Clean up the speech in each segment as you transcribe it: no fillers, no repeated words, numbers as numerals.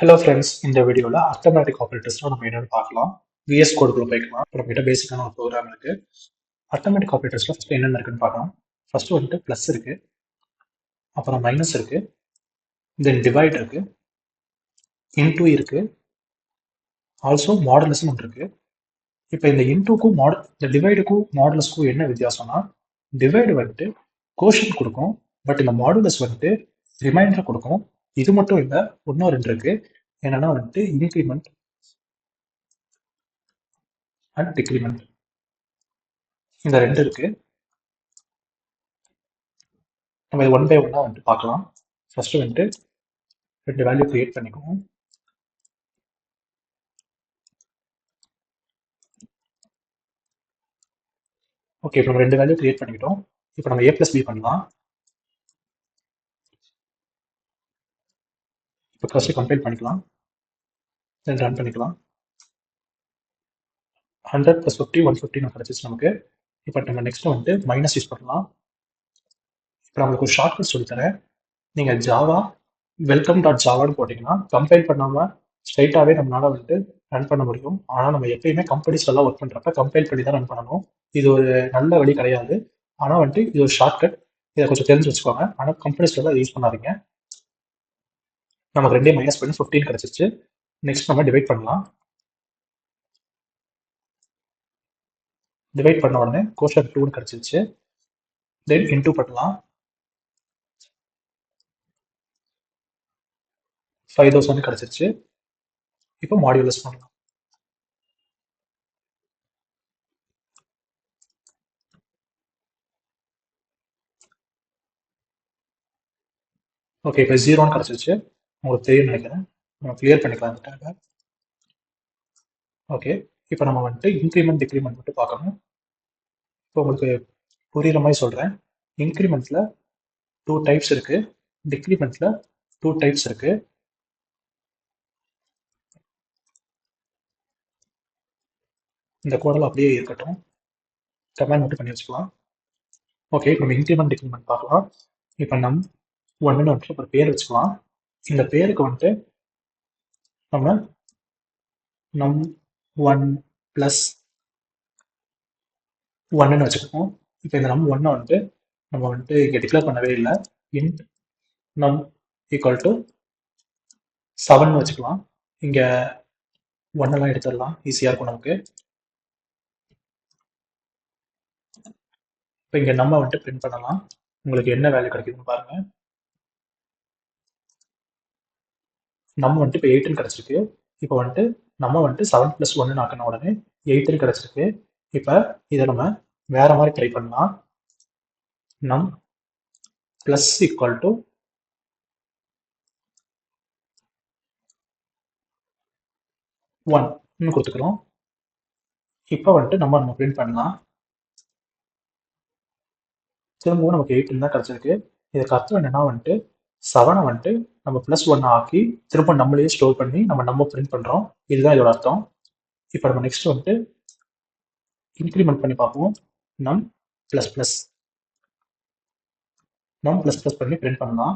Hello friends, இந்த வீடியோவில் arithmetic ஆப்ரேட்டர்ஸ்லாம் நம்ம என்னென்னு பார்க்கலாம். விஎஸ் கோடுக்குள்ள போய்க்கலாம். இப்போ நம்மகிட்ட பேசிக்கான ஒரு ப்ரோக்ராம் இருக்கு. அர்த்தமேட்டிக் ஆப்ரேட்டர்ஸ்ல ஃபர்ஸ்ட் என்னென்ன இருக்குன்னு பார்க்கலாம். ஃபர்ஸ்ட் வந்துட்டு ப்ளஸ் இருக்கு, அப்புறம் மைனஸ் இருக்கு, தென் டிவைட் இருக்கு, இன்டூ இருக்கு, ஆல்சோ மாடுலஸ்னு ஒன்று இருக்கு. இப்போ இந்த இன்டூக்கும் இந்த டிவைடுக்கும் மாடுலஸ்க்கும் என்ன வித்தியாசம்னா, டிவைடு வந்துட்டு கோஷன் கொடுக்கும், பட் இந்த மாடுலஸ் வந்துட்டு ரிமைண்டர் கொடுக்கும். இது மட்டும் இல்லை, இன்னும் ரெண்டு இருக்கு. என்னன்னா வந்துட்டு இன்க்ரிமெண்ட் அண்ட் டிக்ரிமெண்ட். இந்த ரெண்டு இருக்கு. நம்ம இது ஒன் பை ஒன்னா வந்துட்டு பார்க்கலாம். ஃபர்ஸ்ட் வந்துட்டு ரெண்டு வேல்யூ கிரியேட் பண்ணிக்குவோம். ஓகே, இப்போ நம்ம ரெண்டு வேல்யூ கிரியேட் பண்ணிக்கிட்டோம். இப்போ நம்ம a பிளஸ் பி பண்ணலாம். இப்போ ஃபர்ஸ்ட் கம்பைல் பண்ணிக்கலாம், தென் ரன் பண்ணிக்கலாம். 100 + 50 150 கிடைச்சிச்சு நமக்கு. இப்போ நம்ம நெக்ஸ்ட் வந்துட்டு மைனஸ் யூஸ் பண்ணலாம். இப்போ நம்மளுக்கு ஒரு ஷார்ட்கட் சொல்லித்தரேன். நீங்கள் ஜாவா வெல்கம் டாட் ஜாவான்னு போட்டிங்கன்னா கம்பைல் பண்ணாமல் ஸ்ட்ரைட்டாகவே நம்மளால வந்துட்டு ரன் பண்ண முடியும். ஆனால் நம்ம எப்பயுமே கம்பெனிஸ்லாம் ஒர்க் பண்ணுறப்ப கம்பைல் பண்ணி தான் ரன் பண்ணணும். இது ஒரு நல்ல வழி கிடையாது. ஆனால் வந்துட்டு இது ஒரு ஷார்ட்கட். இதை கொஞ்சம் தெரிஞ்சு வச்சுக்கோங்க. ஆனால் கம்பெனிஸ்லாம் யூஸ் பண்ணாதீங்க. நமக்கு ரெண்டையும் மைனஸ் பண்ணி 15 கிடைச்சிச்சு. நெக்ஸ்ட் நம்ம டிவைட் பண்ணலாம். டிவைட் பண்ண உடனே கோஷன் 2 கிடைச்சிச்சு. தென் இன்டூ பண்ணலாம். 5000 கிடைச்சிருச்சு. இப்போ மாடியுலஸ் பண்ணலாம். ஓகே, இப்போ 0 கிடைச்சிருச்சு. உங்களுக்கு தெரியும் நினைக்கிறேன். நம்ம கிளியர் பண்ணிக்கலாம் இந்த டேபை. ஓகே, இப்போ நம்ம வந்துட்டு இன்க்ரிமெண்ட் டிக்ரிமெண்ட் மட்டும் பார்க்கணும். இப்போ உங்களுக்கு புரியுற மாதிரி சொல்கிறேன். இன்க்ரிமெண்ட்டில் 2 டைப்ஸ் இருக்குது, டிக்ரிமெண்ட்டில் 2 டைப்ஸ் இருக்குது. இந்த கோடில் அப்படியே இருக்கட்டும், கமெண்ட் மட்டும் பண்ணி வச்சுக்கலாம். ஓகே, இப்போ நம்ம இன்க்ரிமெண்ட் டிக்ரிமெண்ட் பார்க்கலாம். இப்போ ஒன்றுன்னு வந்துட்டு ஒரு பேர் வச்சுக்கலாம். இந்த பேருக்கு வந்துட்டு நம்ம num1 + 1ன்னு வச்சுக்கோம். இப்போ இந்த num1 வந்துட்டு நம்ம வந்துட்டு இங்கே டிக்ளேர் பண்ணவே இல்லை. int num = 7ன்னு வச்சுக்கலாம். இங்கே 1 எடுத்துடலாம், ஈஸியாக இருக்கும் நமக்கு. இப்போ இங்கே நம்ம வந்துட்டு பிரிண்ட் பண்ணலாம். உங்களுக்கு என்ன வேல்யூ கிடைக்குதுன்னு பாருங்க. நம்ம வந்துட்டு இப்போ 8ன்னு கிடைச்சிருக்கு. இப்போ வந்துட்டு நம்ம வந்துட்டு 7 + 1ன்னு ஆக்கின உடனே 8ன்னு கிடைச்சிருக்கு. இப்போ இதை நம்ம வேற மாதிரி ட்ரை பண்ணலாம். num + = 1ன்னு கொடுத்துக்கிறோம். இப்போ வந்துட்டு நம்ம பிரிண்ட் பண்ணலாம். திரும்பவும் நமக்கு 8 தான் கிடைச்சிருக்கு. இதுக்கு அர்த்தம் என்னன்னா வந்துட்டு 7 வந்துட்டு நம்ம +1 ஆக்கி திரும்ப நம்மளையே ஸ்டோர் பண்ணி நம்ம பிரிண்ட் பண்றோம். இதுதான் இதோட அர்த்தம். இப்போ நம்ம நெக்ஸ்ட் வந்துட்டு இன்க்ரிமெண்ட் பண்ணி பார்ப்போம். num ++ பண்ணி பிரிண்ட் பண்ணலாம்.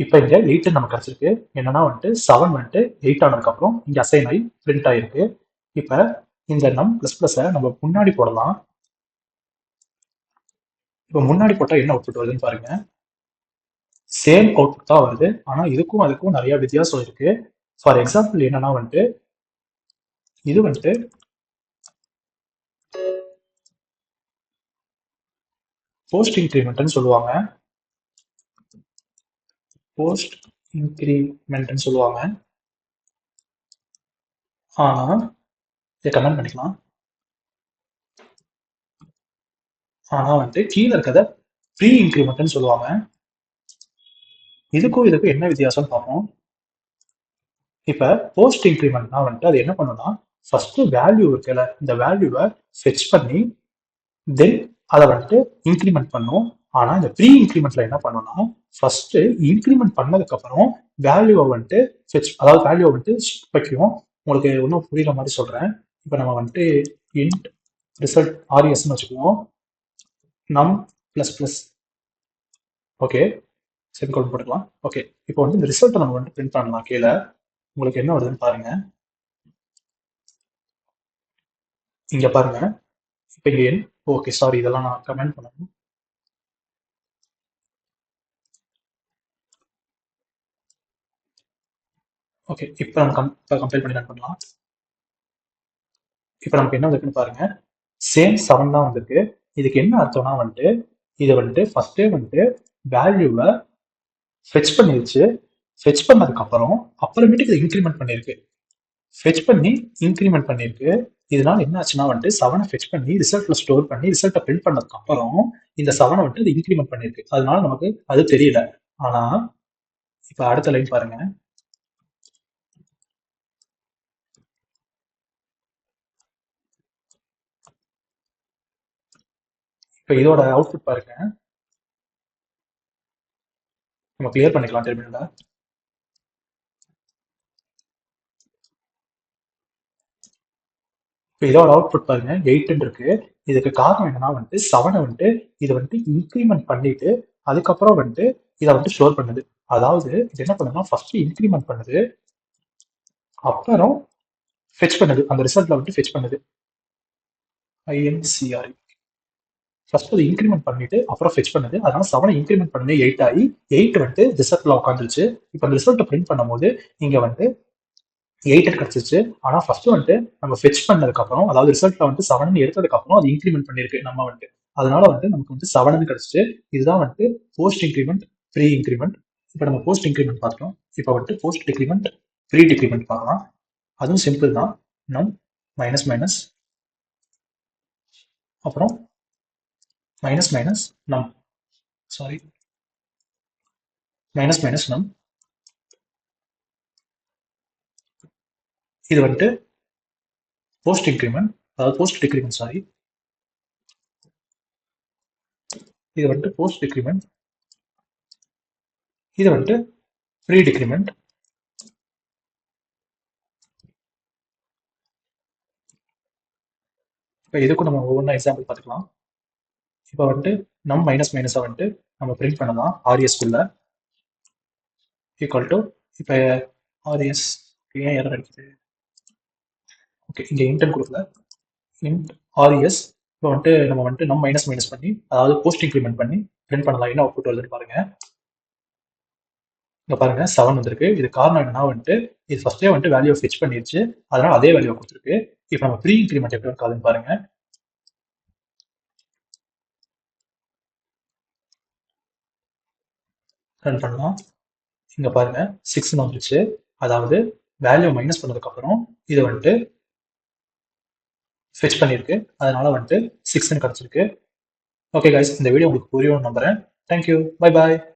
இப்போ இங்க 8 நமக்கு கிடைச்சிருக்கு. என்னன்னா வந்துட்டு 7 வந்துட்டு 8 ஆனதுக்கு அப்புறம் இங்க அசைன் ஆகி பிரிண்ட் ஆயிருக்கு. இப்போ இந்த num ++ நம்ம முன்னாடி போடலாம். இப்போ முன்னாடி போட்டால் என்ன அவுட்புட் வருதுன்னு பாருங்க. சேம் அவுட்புட் தான் வருது. ஆனால் இதுக்கும் அதுக்கும் நிறைய வித்தியாசம் இருக்கு. ஃபார் எக்ஸாம்பிள் என்னன்னா வந்துட்டு இது வந்துட்டு போஸ்ட் இன்க்ரிமெண்ட்னு சொல்லுவாங்க. போஸ்ட் இன்க்ரிமெண்ட்னு சொல்லுவாங்க. ஆனால் இதை கமெண்ட் பண்ணிக்கலாம். ஆனால் வந்துட்டு கீழே இருக்கிறத ப்ரீ இன்க்ரிமெண்ட்னு சொல்லுவாங்க. இதுக்கும் என்ன வித்தியாசம்னு பார்ப்போம். இப்போ போஸ்ட் இன்க்ரிமெண்ட்னா வந்துட்டு அது என்ன பண்ணுன்னா, ஃபர்ஸ்ட் வேல்யூ இருக்குல்ல, இந்த வேல்யூவை ஃபெச் பண்ணி தென் அதை வந்துட்டு இன்க்ரிமெண்ட் பண்ணும். ஆனால் இந்த ப்ரீ இன்க்ரிமெண்ட்ல என்ன பண்ணுன்னா, ஃபர்ஸ்ட் இன்க்ரிமெண்ட் பண்ணதுக்கு அப்புறம் வேல்யூவை வந்துட்டு அதாவது வேல்யூவை வந்துட்டு வைக்கும். உங்களுக்கு இன்னும் புரியுற மாதிரி சொல்றேன். இப்போ நம்ம வந்துட்டு இன்ட் ரிசல்ட் RESன்னு வச்சுக்குவோம். num ++. ஓகே, செமிகோலன் போட்டுக்கலாம். ஓகே, இப்போ வந்து இந்த ரிசல்ட்டை நம்ம வந்து பிரிண்ட் பண்ணலாம். கீழே உங்களுக்கு என்ன வருதுன்னு பாருங்க. இங்க பாருங்க. இப்போ இங்க ஓகே, சாரி, இதெல்லாம் நான் கமெண்ட் பண்ணணும். ஓகே, இப்போ நம்ம கம்பைல் பண்ணி ரன் பண்ணலாம். இப்போ நமக்கு என்ன இருக்குன்னு பாருங்க. சேம் 7 தான் வந்திருக்கு. இதுக்கு என்ன அர்த்தம்னா வந்துட்டு இதை வந்துட்டு ஃபர்ஸ்டே வந்துட்டு வேல்யூவை ஃபெச் பண்ணிருச்சு. ஃபெச் பண்ணதுக்கு அப்புறமேட்டுக்கு இதை இன்க்ரிமெண்ட் பண்ணிருக்கு. ஃபெச் பண்ணி இன்க்ரிமெண்ட் பண்ணிருக்கு. இதனால என்ன ஆச்சுன்னா வந்துட்டு 7 ஃபெச் பண்ணி ரிசல்ட்ல ஸ்டோர் பண்ணி ரிசல்ட்டை பிரிண்ட் பண்ணதுக்கு அப்புறம் இந்த 7 வந்துட்டு இது இன்க்ரிமெண்ட் பண்ணிருக்கு. அதனால நமக்கு அது தெரியல. ஆனா இப்ப அடுத்த லைன் பாருங்க. இப்ப இதோட அவுட்புட் பாருங்க. நம்ம கிளியர் பண்ணிக்கலாம் டெர்மினலை. இப்போ இதோட அவுட்புட் பாருங்க 8 இருக்கு. இதுக்கு காரணம் என்னன்னா வந்துட்டு 7 வந்துட்டு இதை வந்துட்டு இன்க்ரிமெண்ட் பண்ணிட்டு அதுக்கப்புறம் வந்துட்டு இதை வந்துட்டு ஸ்டோர் பண்ணுது. அதாவது இது என்ன பண்ணுதுன்னா ஃபர்ஸ்ட் இன்க்ரிமெண்ட் பண்ணுது, அப்புறம் ஃபெச் பண்ணுது. அந்த ரிசல்ட்ல வந்துட்டு ஃபெச் பண்ணுது. INCRE ஃபர்ஸ்ட் அது இன்க்ரிமெண்ட் பண்ணிட்டு அப்புறம் ஃபெச் பண்ணுது. அதனால 7 இன்க்ரிமெண்ட் பண்ணி 8 ஆகி 8 வந்துட்டு ரிசல்ட்ல உட்காந்துருச்சு. இப்போ அந்த ரிசல்ட்டை பிரிண்ட் பண்ணும்போது இங்க வந்து 8 கிடைச்சிச்சு. ஆனா ஃபர்ஸ்ட் வந்துட்டு நம்ம ஃபெச் பண்ணதுக்கு அப்புறம், அதாவது ரிசல்ட்ல வந்து 7 எடுத்ததுக்கு அப்புறம் அது இன்க்ரிமெண்ட் பண்ணிருக்கு நம்ம வந்துட்டு. அதனால வந்துட்டு நமக்கு வந்து 7 கிடைச்சிச்சு. இதுதான் வந்துட்டு போஸ்ட் இன்க்ரிமெண்ட், ப்ரீ இன்க்ரிமெண்ட். இப்போ நம்ம போஸ்ட் இன்க்ரிமெண்ட் பார்த்தோம். இப்போ வந்துட்டு போஸ்ட் டிக்ரிமெண்ட், ப்ரீ டிக்ரிமெண்ட் பார்க்கலாம். அதுவும் சிம்பிள் தான். நம் மைனஸ் மைனஸ் அப்புறம் மைனஸ் மைனஸ் நம், சாரி, மைனஸ் மைனஸ் நம். இது வந்துட்டு போஸ்ட் இன்க்ரிமெண்ட், அதாவது போஸ்ட் டிக்ரிமெண்ட், சாரி, இது வந்துட்டு போஸ்ட் டிக்ரிமெண்ட், இது வந்துட்டு ப்ரீ டிக்ரிமெண்ட். இப்போ இதுக்கும் நம்ம ஒவ்வொன்றா எக்ஸாம்பிள் பார்த்துக்கலாம். இப்போ வந்துட்டு நம் மைனஸ் மைனஸை வந்துட்டு நம்ம பிரிண்ட் பண்ணலாம் ஆர்எஸ்குள்ள. ஈக்குவல் டு இப்போ ஆர்எஸ் ஏன் எரர் அடிக்குது? ஓகே, இங்கே இன்டென்ட் கொடுக்கல. Int RS. இப்போ வந்துட்டு நம்ம வந்துட்டு நம் மைனஸ் மைனஸ் பண்ணி, அதாவது போஸ்ட் இன்க்ரிமெண்ட் பண்ணி பிரிண்ட் பண்ணலாம். என்ன அவுட்புட் வருதுன்னு பாருங்க. இங்க பாருங்க 7 வந்திருக்கு. இது காரணம் என்னன்னா வந்துட்டு இது ஃபர்ஸ்டே வந்துட்டு வேல்யூ ஃபிச் பண்ணிருச்சு. அதனால அதே வேல்யூ கொடுத்துருக்கு. இப்போ நம்ம ப்ரீ இன்க்ரிமெண்ட் எப்படி இருக்காதுன்னு பாருங்க. ரன் பண்ணலாம். இங்க பாருங்க 6 வந்துருச்சு. அதாவது வேல்யூ மைனஸ் பண்ணதுக்கு அப்புறம் இது வந்துட்டு ஃபெச் பண்ணிருக்கு. அதனால வந்துட்டு 6 கிடைச்சிருக்கு. ஓகே கைஸ், இந்த வீடியோ உங்களுக்கு புரியும்னு நம்புறேன். Thank you, bye bye.